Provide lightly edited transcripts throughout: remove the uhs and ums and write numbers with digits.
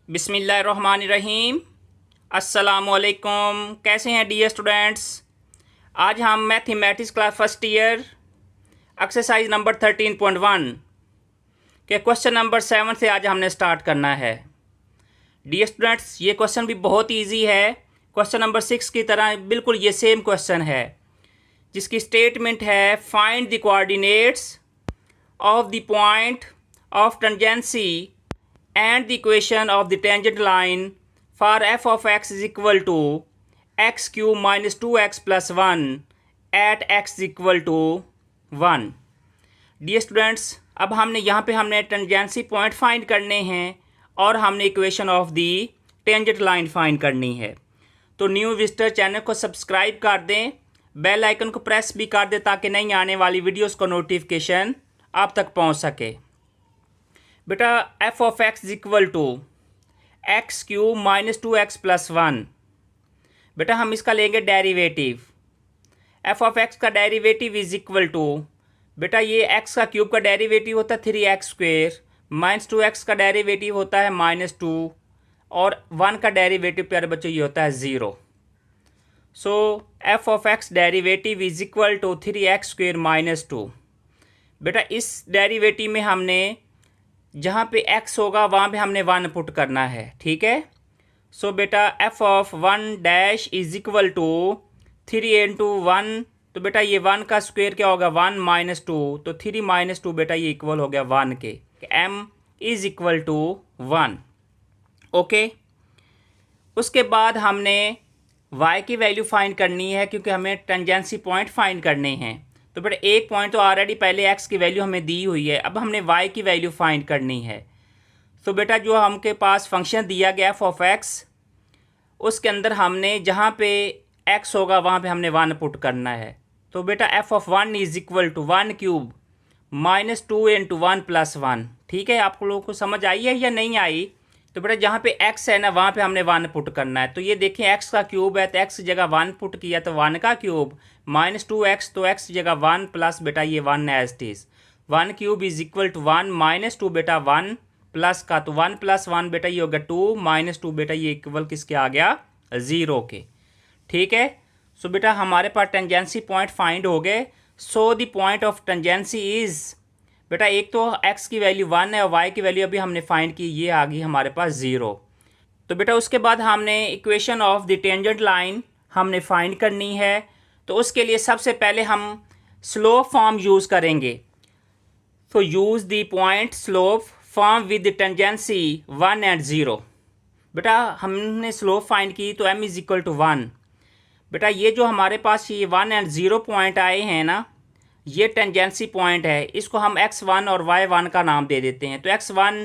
बिस्मिल्लाहिर्रहमानिर्रहीम। अस्सलामुअलैकुम। कैसे हैं डियर स्टूडेंट्स? आज हम mathematics class first year exercise number 13.1 के क्वेश्चन नंबर 7 से आज हमने स्टार्ट करना है। डियर स्टूडेंट्स, ये क्वेश्चन भी बहुत ईजी है। क्वेश्चन नंबर 6 की तरह बिल्कुल ये सेम क्वेश्चन है, जिसकी स्टेटमेंट है find the coordinates of the point of tangency and the equation of the tangent line for f of x is equal to x cube minus 2x plus 1 at x is equal to 1। Dear students, अब हमने tangency point find करने हैं और हमने equation of the tangent line find करनी है। तो new visitor channel को सब्सक्राइब कर दें, बेल आइकन को प्रेस भी कर दें ताकि नई आने वाली वीडियोस का नोटिफिकेशन आप तक पहुंच सके। बेटा f of x is equal to x cube minus 2x plus 1। बेटा हम इसका लेंगे डेरिवेटिव। f ऑफ x का डेरिवेटिव इज इक्वल टू, बेटा ये x का क्यूब का डेरिवेटिव होता है 3x स्क्वेयर, माइनस 2x का डेरिवेटिव होता है -2 और 1 का डेरिवेटिव प्यारे बच्चों ये होता है 0। So f of x derivative is equal to 3x square minus 2। बेटा इस डेरिवेटिव में हमने जहाँ पे x होगा वहाँ पे हमने 1 पुट करना है, ठीक है। सो बेटा f of 1 dash is equal to 3 into 1, तो बेटा ये 1 का स्क्वायर क्या होगा 1 माइनस 2, तो 3 माइनस 2 बेटा ये इक्वल हो गया 1 के। m is equal to 1। Okay, उसके बाद हमने y की वैल्यू फाइंड करनी है क्योंकि हमें टेंजेंसी पॉइंट फाइंड करने हैं। तो बेटा एक पॉइंट तो ऑलरेडी पहले x की वैल्यू हमें दी हुई है, अब हमने y की वैल्यू फाइंड करनी है। तो बेटा जो हमके पास फंक्शन दिया गया f ऑफ x, उसके अंदर हमने जहाँ पे x होगा वहाँ पे हमने 1 पुट करना है। तो बेटा f of 1 is equal to 1 cube minus 2 into 1 plus 1। ठीक है, आप लोगों को समझ आई है या नहीं आई? तो बेटा जहाँ पे x है ना वहाँ पे हमने 1 पुट करना है। तो ये देखें x का क्यूब है तो x की जगह 1 पुट किया तो 1 का क्यूब माइनस 2x, तो x की जगह 1 प्लस बेटा ये 1 as it is. 1 cube is equal to 1 minus 2 बेटा 1 प्लस का, तो 1 प्लस 1 बेटा ये हो गया 2 माइनस 2 बेटा ये इक्वल किसके आ गया 0 के। ठीक है, सो बेटा हमारे पास टेंजेंसी पॉइंट फाइंड हो गए। So the point of tangency is, बेटा एक तो x की वैल्यू 1 है और y की वैल्यू अभी हमने फाइंड की, ये आ गई हमारे पास 0। तो बेटा उसके बाद हमने equation of the tangent line हमने फाइंड करनी है। तो उसके लिए सबसे पहले हम स्लोप फॉर्म यूज़ करेंगे। तो use the point slope form with the tangency 1 and 0। बेटा हमने स्लोप फाइंड की तो m इज इक्वल टू 1। बेटा ये जो हमारे पास ये 1 एंड 0 पॉइंट आए हैं ना, ये टेंजेंसी पॉइंट है, इसको हम x1 और y1 का नाम दे देते हैं। तो x1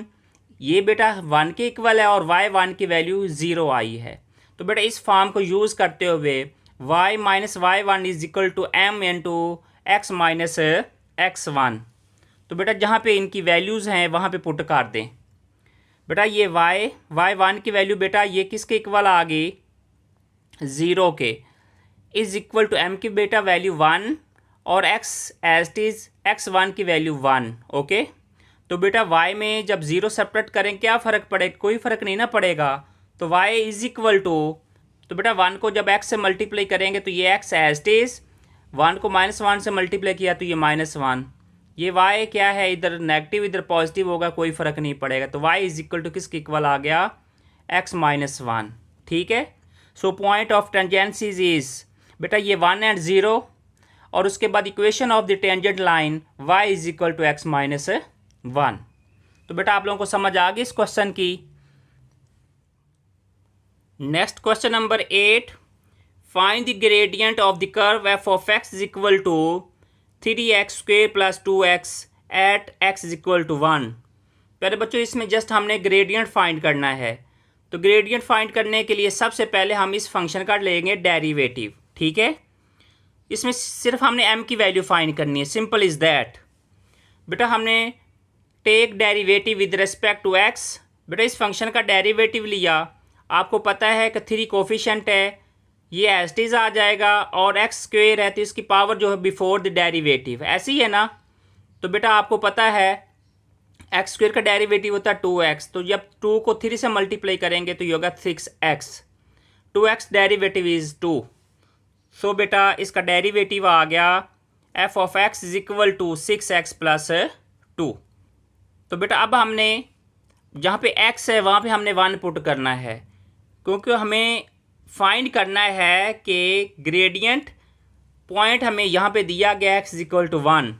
ये बेटा 1 के इक्वल है और y1 की वैल्यू 0 आई है। तो बेटा इस फॉर्म को यूज़ करते हुए y minus y1 is equal to m into x minus x1। तो बेटा जहाँ पे इनकी वैल्यूज़ हैं वहाँ पे पुट कर दें। बेटा ये y1 की वैल्यू बेटा ये किसके इक्वल आ गई 0 के, इज इक्वल टू m की बेटा वैल्यू 1 और x as it is x1 की वैल्यू 1। ओके, तो बेटा y में जब 0 सेपरेट करें क्या फ़र्क पड़ेगा? कोई फ़र्क नहीं ना पड़ेगा। तो y इज इक्वल टू, तो बेटा 1 को जब x से मल्टीप्लाई करेंगे तो ये x एज इट इज़, 1 को -1 से मल्टीप्लाई किया तो ये -1। ये y क्या है, इधर नेगेटिव इधर पॉजिटिव होगा, कोई फ़र्क नहीं पड़ेगा। तो y इज इक्वल टू किसके इक्वल आ गया x माइनस 1। ठीक है, so point of tangencies is बेटा ये 1 एंड 0 और उसके बाद equation of the tangent line y is equal to x minus 1। तो बेटा आप लोगों को समझ आ गई इस क्वेश्चन की। Next question number 8, find the gradient of the curve f of x is equal to 3x square plus 2x at x is equal to 1। पहले बच्चों इसमें जस्ट हमने ग्रेडियंट फाइंड करना है। तो ग्रेडियंट फाइंड करने के लिए सबसे पहले हम इस फंक्शन का लेंगे डेरिवेटिव। ठीक है, इसमें सिर्फ हमने m की वैल्यू फाइंड करनी है, सिंपल इज़ दैट। बेटा हमने take derivative with respect to x। बेटा इस फंक्शन का डेरिवेटिव लिया, आपको पता है कि 3 कोफिशिएंट है, ये एज इट इज़ आ जाएगा और x स्क्वेयर है तो इसकी पावर जो है बिफोर द डेरिवेटिव ऐसी है ना। तो बेटा आपको पता है एक्स स्क्वायर का डेरिवेटिव होता है 2x, तो जब 2 को 3 से मल्टीप्लाई करेंगे तो ये होगा 6x। 2x derivative is 2। सो बेटा इसका डेरिवेटिव आ गया f of x is equal to 6x plus 2। तो बेटा अब हमने जहाँ पे x है वहाँ पे हमने 1 पुट करना है, क्योंकि हमें फाइंड करना है कि ग्रेडियंट पॉइंट हमें यहाँ पे दिया गया x इज इक्वल टू 1।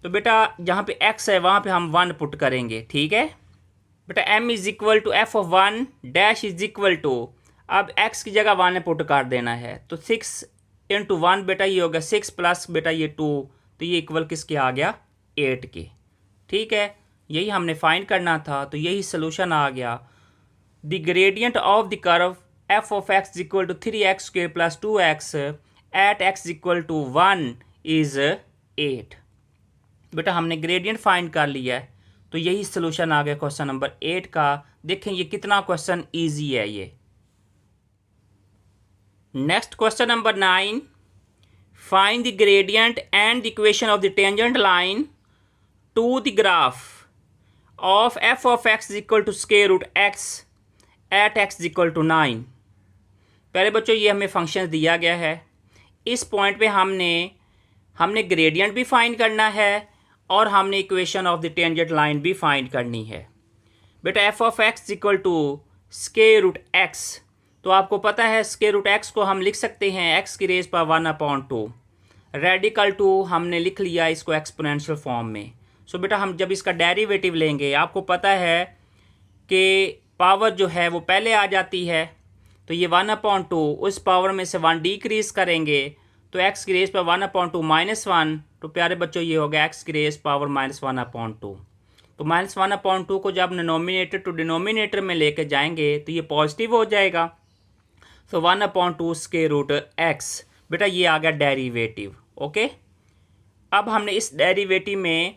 तो बेटा जहाँ पे x है वहाँ पे हम 1 पुट करेंगे, ठीक है। बेटा m is equal to f of 1 dash is equal to, अब x की जगह 1 पुट कर देना है, तो 6 इंटू 1 बेटा ये होगा 6 प्लस बेटा ये 2, तो ये इक्वल किसके आ गया 8 के, ठीक है। यही हमने फाइंड करना था, तो यही सोल्यूशन आ गया। The gradient of the curve f of x equal to 3x square plus 2x at x equal to 1 is 8। बेटा हमने ग्रेडियंट फाइंड कर लिया है, तो यही सोल्यूशन आ गया क्वेश्चन नंबर 8 का। देखें ये कितना क्वेश्चन ईजी है ये। Next question number 9, find the gradient and the equation of the tangent line to the graph of f of x equal to square root x at x equal to 9। पहले बच्चों ये हमें function दिया गया है, इस पॉइंट पे हमने ग्रेडियंट भी फाइंड करना है और हमने equation of the tangent line भी फाइंड करनी है। बेटा f of x equal to square root x, तो आपको पता है स्क्वायर रूट एक्स को हम लिख सकते हैं एक्स की रेज पर 1/2। रेडिकल 2 हमने लिख लिया इसको एक्सपोनेंशियल फॉर्म में। सो बेटा हम जब इसका डेरिवेटिव लेंगे, आपको पता है कि पावर जो है वो पहले आ जाती है, तो ये 1/2 उस पावर में से 1 डिक्रीज करेंगे, तो एक्स की रेज पर 1/2 -1, तो प्यारे बच्चों ये होगा एक्स की रेज पावर -1/2। तो -1/2 को जब डिनोमिनेटर टू डिनोमिनेटर में लेके जाएंगे तो ये पॉजिटिव हो जाएगा। तो 1/2 स्क्वायर रूट एक्स, बेटा ये आ गया डेरिवेटिव, ओके। अब हमने इस डेरिवेटिव में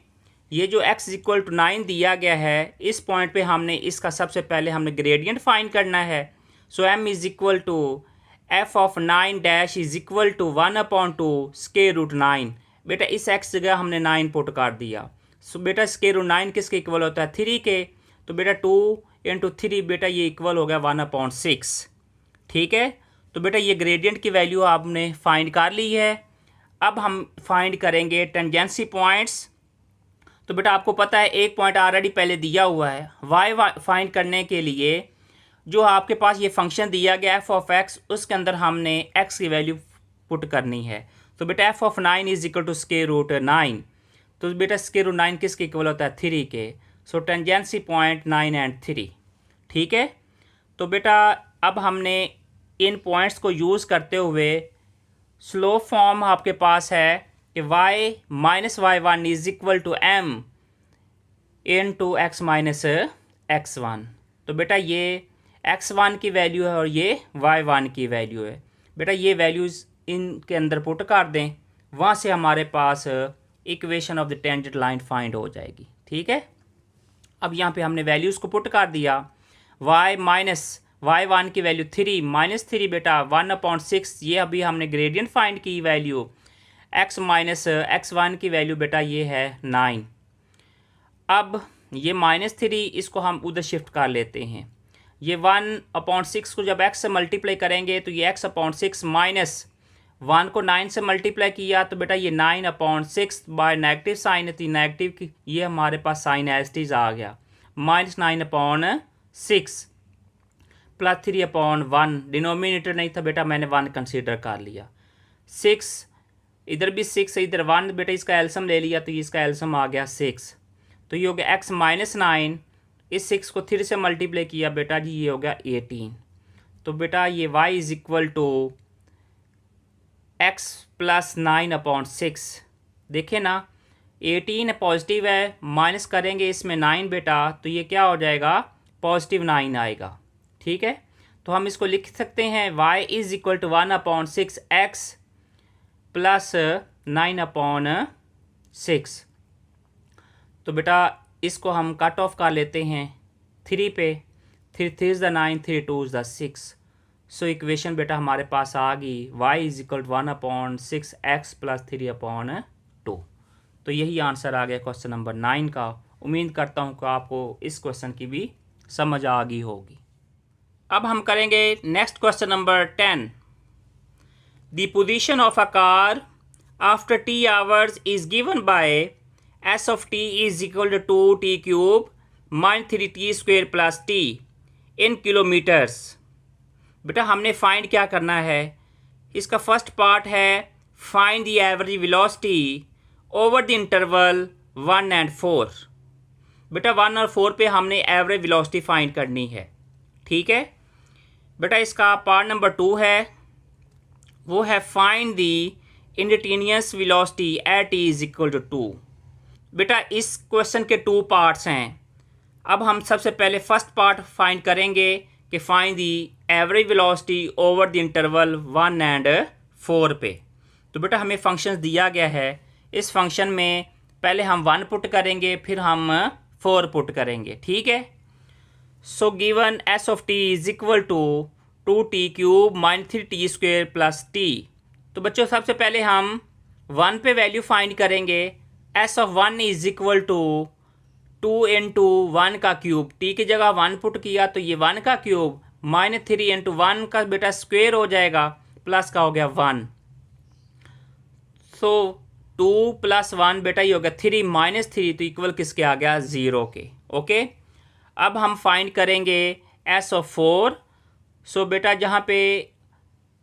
ये जो x इक्वल टू 9 दिया गया है, इस पॉइंट पे हमने इसका सबसे पहले हमने ग्रेडियंट फाइंड करना है। So m is equal to f of 9 dash is equal to 1/2 square root 9। बेटा इस x जगह हमने 9 पुट कर दिया। सो बेटा स्क्वायर रूट 9 किसके इक्वल होता है 3 के, तो बेटा 2 इंटू 3 बेटा ये इक्वल हो गया 1/6, ठीक है। तो बेटा ये ग्रेडियंट की वैल्यू आपने फाइंड कर ली है। अब हम फाइंड करेंगे टेंजेंसी पॉइंट्स। तो बेटा आपको पता है एक पॉइंट ऑलरेडी पहले दिया हुआ है। वाई फाइंड करने के लिए जो आपके पास ये फंक्शन दिया गया एफ ऑफ एक्स, उसके अंदर हमने एक्स की वैल्यू पुट करनी है। तो बेटा f of 9 is equal to square root 9, तो बेटा स्क्वायर रूट 9 किसके इक्वल होता है 3 के। सो टेंजेंसी पॉइंट 9 एंड 3, ठीक है। तो बेटा अब हमने इन पॉइंट्स को यूज़ करते हुए स्लोप फॉर्म आपके पास है कि y minus y1 is equal to m into x minus x1। तो बेटा ये x1 की वैल्यू है और ये y1 की वैल्यू है। बेटा ये वैल्यूज़ इनके अंदर पुट कर दें, वहाँ से हमारे पास equation of the tangent line find हो जाएगी, ठीक है। अब यहाँ पे हमने वैल्यूज़ को पुट कर दिया। y माइनस y1 की वैल्यू 3 माइनस 3 बेटा 1/6, ये अभी हमने ग्रेडियंट फाइंड की वैल्यू। x माइनस x1 की वैल्यू बेटा ये है 9। अब ये -3 इसको हम उधर शिफ्ट कर लेते हैं। ये 1/6 को जब x से मल्टीप्लाई करेंगे तो ये x/6 माइनस 1 को 9 से मल्टीप्लाई किया, तो बेटा ये 9/6 बाय नेगेटिव साइन थी, नेगेटिव की ये हमारे पास साइन एस्टीज आ गया -9/6 प्लस 3/1। डिनोमिनेटर नहीं था बेटा, मैंने 1 कंसीडर कर लिया। 6 इधर भी 6 है, इधर 1 बेटा इसका एल्सम ले लिया, तो इसका एल्सम आ गया 6। तो ये हो गया x माइनस 9, इस 6 को 3 से मल्टीप्लाई किया बेटा जी ये हो गया 18। तो बेटा ये y is equal to x plus 9/6। देखें ना 18 पॉजिटिव है, माइनस करेंगे इसमें 9 बेटा, तो ये क्या हो जाएगा पॉजिटिव 9 आएगा, ठीक है। तो हम इसको लिख सकते हैं y is equal to 1/6 x plus 9/6। तो बेटा इसको हम कट ऑफ कर लेते हैं 3 पे, 3 3 ज़ 9, 3 2 ज़ 6। सो इक्वेशन बेटा हमारे पास आ गई y is equal to 1/6 x plus 3/2। तो यही आंसर आ गया क्वेश्चन नंबर 9 का, उम्मीद करता हूँ कि आपको इस क्वेश्चन की भी समझ आ गई होगी। अब हम करेंगे next question number 10। The position of a car after t hours is given by s of t is equal to t cube -3t² plus t in kilometres. बेटा हमने फाइंड क्या करना है, इसका फर्स्ट पार्ट है find the average velocity over the interval 1 और 4। बेटा 1 और 4 पे हमने एवरेज वेलोसिटी फाइंड करनी है। ठीक है बेटा, इसका पार्ट नंबर 2 है, वो है find the instantaneous velocity at t is equal to 2। बेटा इस क्वेश्चन के 2 पार्ट्स हैं। अब हम सबसे पहले फर्स्ट पार्ट फाइंड करेंगे कि find the average velocity over the interval 1 और 4 पे। तो बेटा हमें फंक्शंस दिया गया है, इस फंक्शन में पहले हम 1 पुट करेंगे, फिर हम 4 पुट करेंगे। ठीक है, so given s of t is equal to 2t³ -3t² plus t. तो बच्चों सबसे पहले हम 1 पे वैल्यू फाइंड करेंगे। S of 1 is equal to 2 into 1 का क्यूब, टी की जगह 1 पुट किया तो ये 1 का क्यूब -3 इंटू 1 का बेटा स्क्वेयर हो जाएगा, प्लस का हो गया 1। सो 2 + 1 बेटा ये हो गया 3 - 3, तो इक्वल किसके आ गया 0 के। ओके, अब हम फाइंड करेंगे एस ऑफ 4। सो बेटा जहाँ पे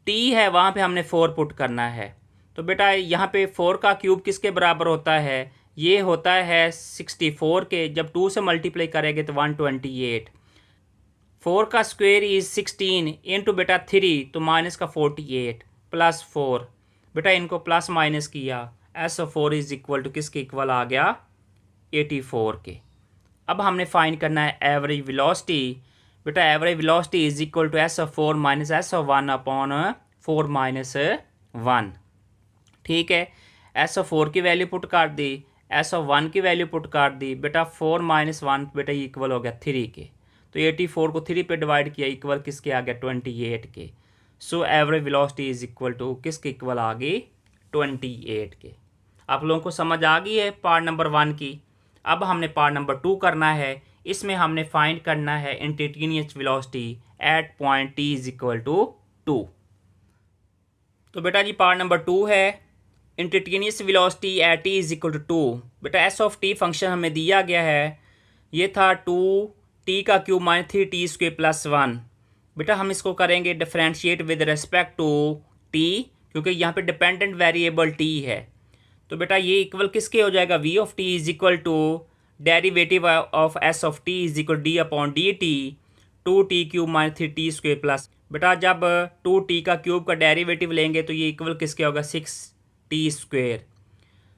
टी है वहाँ पे हमने 4 पुट करना है। तो बेटा यहाँ पे 4 का क्यूब किसके बराबर होता है, ये होता है 64 के। जब 2 से मल्टीप्लाई करेंगे तो 128। 4 का स्क्वेयर इज 16 इंटू बेटा 3 तो माइनस का 48 प्लस 4। बेटा इनको प्लस माइनस किया, s of 4 is equal to किसके इक्वल आ गया 84 के। अब हमने फाइंड करना है एवरेज वेलोसिटी। बेटा average velocity is equal to s of 4 minus s of 1 upon 4 minus 1। ठीक है, एस ऑफ 4 की वैल्यू पुट कर दी, एस ऑफ 1 की वैल्यू पुट कर दी। बेटा 4 - 1 बेटा ये इक्वल हो गया 3 के। तो 84 को 3 पे डिवाइड किया, इक्वल किसके आ गया 28 के। सो average velocity is equal to किसके इक्वल आ गई 28 के। आप लोगों को समझ आ गई है पार्ट नंबर 1 की। अब हमने पार्ट नंबर 2 करना है, इसमें हमने फाइंड करना है instantaneous velocity at point t is equal to 2। तो बेटा जी पार्ट नंबर 2 है instantaneous velocity at t is equal to 2। बेटा एस ऑफ टी फंक्शन हमें दिया गया है, ये था 2t का क्यूब -3t² प्लस 1। बेटा हम इसको करेंगे differentiate with respect to t, क्योंकि यहाँ पे डिपेंडेंट वेरिएबल t है। तो बेटा ये इक्वल किसके हो जाएगा, v of t is equal to derivative of s of t is equal d upon dt 2t³ -3t² plus. बेटा जब 2t का क्यूब का डेरिवेटिव लेंगे तो ये इक्वल किसके होगा 6t²।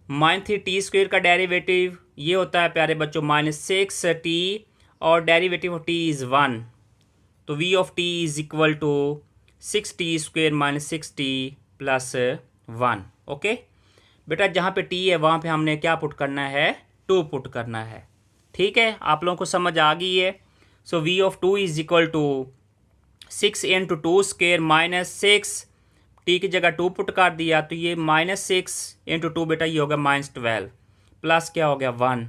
-3t² का डेरिवेटिव ये होता है प्यारे बच्चों -6t, और डेरिवेटिव ऑफ t इज़ 1। तो v of t is equal to 6t² -6t plus 1। Okay बेटा जहाँ पे t है वहाँ पे हमने क्या पुट करना है 2 पुट करना है। ठीक है, आप लोगों को समझ आ गई है। So v of 2 is equal to 6 into 2² -6, t की जगह 2 पुट कर दिया तो ये -6 इंटू 2 बेटा ये होगा -12 प्लस क्या हो गया 1।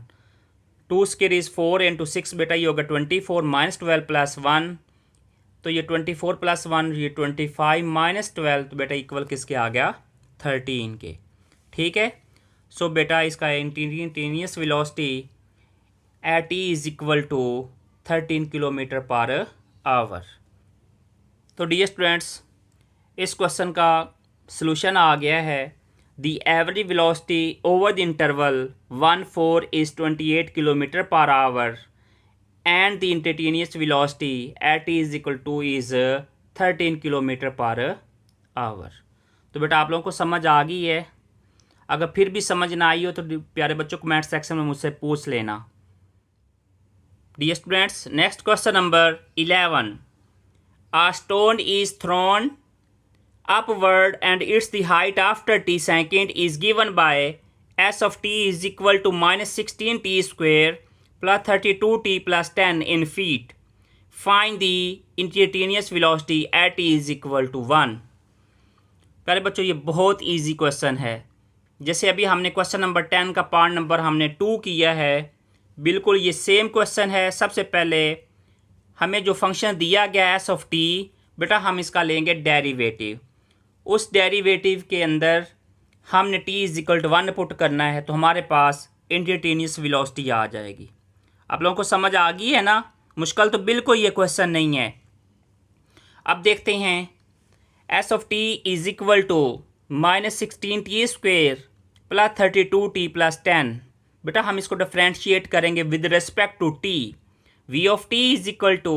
2² इज 4 इंटू 6 बेटा ये होगा 24 -12 प्लस 1, तो ये 24 प्लस 1 ये 25 -12, तो बेटा इक्वल किसके आ गया 13 के। ठीक है, सो बेटा इसका instantaneous velocity at t is equal to 13 kilometre per hour. तो डियर स्टूडेंट्स इस क्वेश्चन का सलूशन आ गया है। The average velocity over the interval 1-4 is 28 kilometre per hour and the instantaneous velocity at t is equal to is 13 kilometre per hour. तो बेटा आप लोगों को समझ आ गई है। अगर फिर भी समझ ना आई हो तो प्यारे बच्चों कमेंट सेक्शन में मुझसे पूछ लेना। Dear students next question number 11। A stone is thrown upward and its the height after t second is given by s of t is equal to -16t² plus 32t plus 10 in feet. Find the instantaneous velocity at t is equal to 1। प्यारे बच्चों ये बहुत easy question है। जैसे अभी हमने question number 10 का part number हमने 2 किया है, बिल्कुल ये सेम क्वेश्चन है। सबसे पहले हमें जो फंक्शन दिया गया एस ऑफ टी, बेटा हम इसका लेंगे डेरिवेटिव। उस डेरिवेटिव के अंदर हमने t is equal to 1 put करना है, तो हमारे पास इंस्टेंटेनियस वेलोसिटी आ जाएगी। आप लोगों को समझ आ गई है ना? मुश्किल तो बिल्कुल ये क्वेश्चन नहीं है। अब देखते हैं s of t is equal to -16t² plus 32t plus 10। बेटा हम इसको डिफ्रेंशिएट करेंगे with respect to t. V of t is equal to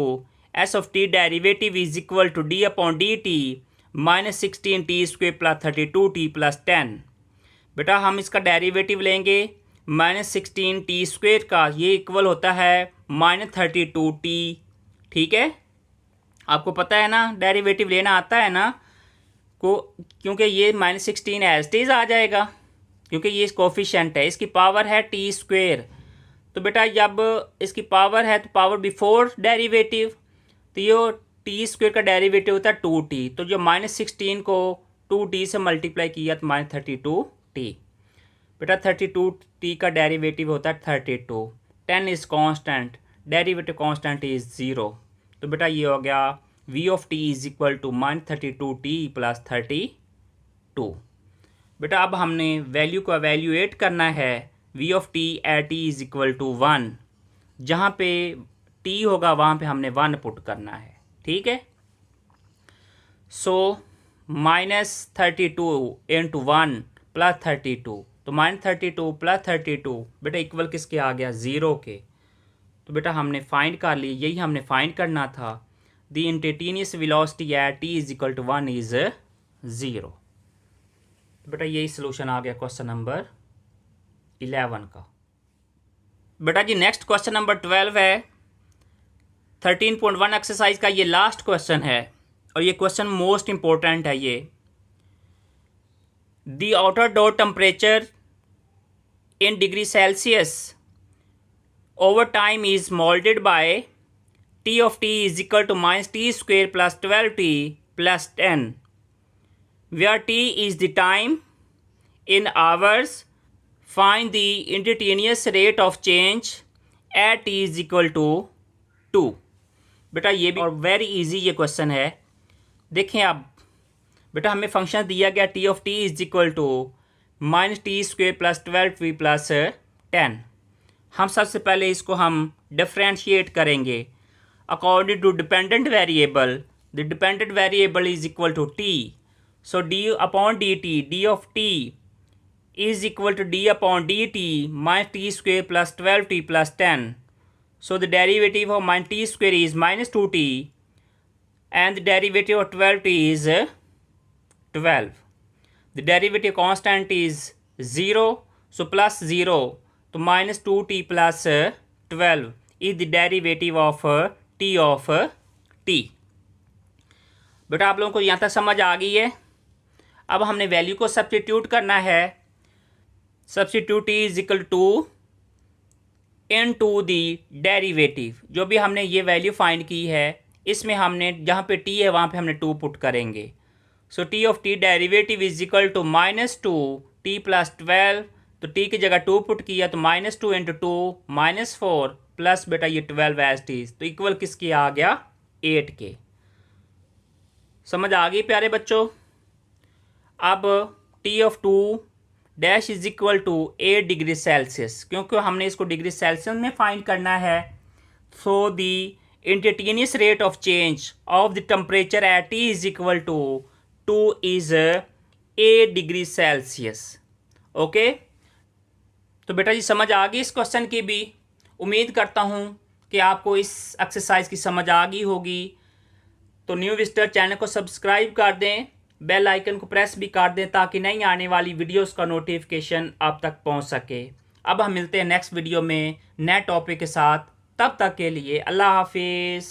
s of t derivative is equal to d upon d t -16t² plus 32t plus 10। बेटा हम इसका derivative लेंगे -16t² का, ये इक्वल होता है -32t। ठीक है, आपको पता है ना, डेरिवेटिव लेना आता है ना को, क्योंकि ये -16 एज इट इज आ जाएगा, क्योंकि ये कोफिशिएंट है, इसकी पावर है t²। तो बेटा जब इसकी पावर है तो पावर बिफोर डेरिवेटिव, तो ये t² का डेरिवेटिव होता है 2t। तो जो -16 को 2t से मल्टीप्लाई किया तो -32t। बेटा 32t का डेरिवेटिव होता है 32। 10 is constant, derivative constant is 0। तो बेटा ये हो गया v of t is equal to -32t plus 32। बेटा अब हमने वैल्यू को एवेल्यूएट करना है v of t at t is equal to 1। जहाँ पे t होगा वहाँ पे हमने 1 पुट करना है। ठीक है, सो -32 इंटू 1 प्लस 32, तो -32 प्लस 32 बेटा इक्वल किसके आ गया? 0 के। तो बेटा हमने फाइंड कर ली, यही हमने फाइंड करना था। The instantaneous velocity at t is equal to 1 is 0। तो बेटा यही सोल्यूशन आ गया क्वेश्चन नंबर 11 का। बेटा जी नेक्स्ट क्वेश्चन नंबर 12 है। 13.1 एक्सरसाइज का ये लास्ट क्वेश्चन है और ये क्वेश्चन मोस्ट इंपॉर्टेंट है। ये the outer door temperature in degree Celsius over time is molded by T of t is equal to -t² plus 12t plus 10, where t is the time in hours. Find the instantaneous rate of change at t is equal to 2। बेटा ये भी और very easy ये question है। देखें अब बेटा हमें फंक्शन दिया गया t of t is equal to -t² plus 12t plus 10। हम सबसे पहले इसको हम डिफ्रेंशिएट करेंगे according to dependent variable. The dependent variable is equal to t, so d upon dt, d of t is equal to d upon dt -t² plus 12t plus 10। So the derivative of -t² is -2t and the derivative of 12t is 12. The derivative constant is 0, so plus 0, तो -2t plus 12 is the derivative of t of t। बेटा आप लोगों को यहाँ तक समझ आ गई है। अब हमने वैल्यू को सब्स्टिट्यूट करना है। Substitute t is equal to into the derivative. जो भी हमने ये वैल्यू फाइंड की है, इसमें हमने जहाँ पे t है वहाँ पे हमने 2 पुट करेंगे। So t of t derivative is equal to -2t plus 12, तो t की जगह 2 पुट किया तो -2 इंटू 2 -4 प्लस बेटा ये 12 एज इट इज, तो इक्वल किसके आ गया? 8 के। समझ आ गई प्यारे बच्चों? अब t of 2 dash is equal to 8 degree Celsius, क्योंकि हमने इसको डिग्री सेल्सियस में फाइंड करना है। So the instantaneous rate of change of the temperature at t is equal to 2 is 8 degree Celsius. Okay, तो बेटा जी समझ आ गई इस क्वेश्चन की भी। उम्मीद करता हूँ कि आपको इस एक्सरसाइज की समझ आ गई होगी। तो न्यू विजिटर चैनल को सब्सक्राइब कर दें, बेल आइकन को प्रेस भी कर दें ताकि नई आने वाली वीडियोस का नोटिफिकेशन आप तक पहुँच सके। अब हम मिलते हैं नेक्स्ट वीडियो में नए टॉपिक के साथ। तब तक के लिए अल्लाह हाफिज़।